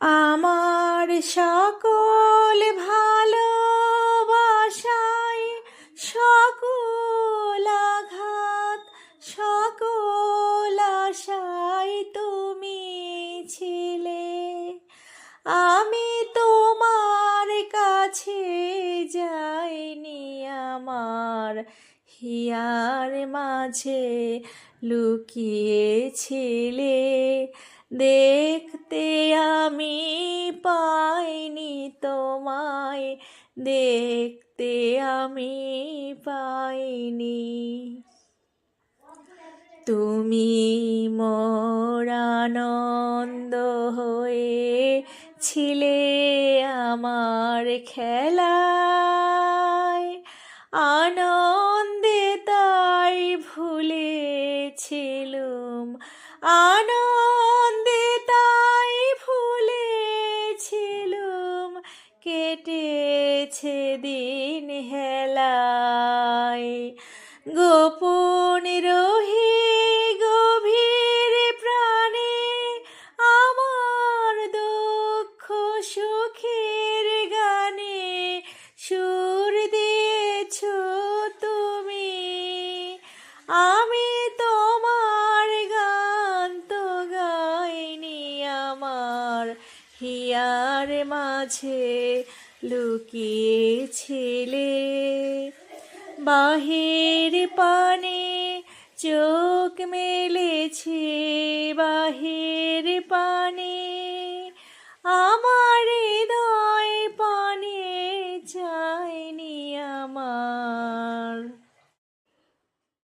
আমার সকল ভালোবাসায় সকল আঘাত সকল আশায় তুমি ছিলে। আমি তোমার কাছে যাইনি, আমার হিয়ার মাঝে লুকিয়েছিলে। দেখতে আমি পাইনি তোমায়, দেখতে আমি পাইনি। তুমি মোর আনন্দ হয়ে ছিলে আমার খেলায়, আনন্দে তাই ভুলেছিলুম, আনন্দে তাই ভুলেছিলুম, কেটেছে দিন হেলায়। গোপন রহে গভীর প্রাণে আমার দুঃখ সুখের গানে সুর দিয়েছ তুমি। আমি তোমার গান তো গাইনি, আমার হিয়ার মাঝে লুকিয়েছিলে। বাহির পানে চোখ মেলেছে, বাহির পানে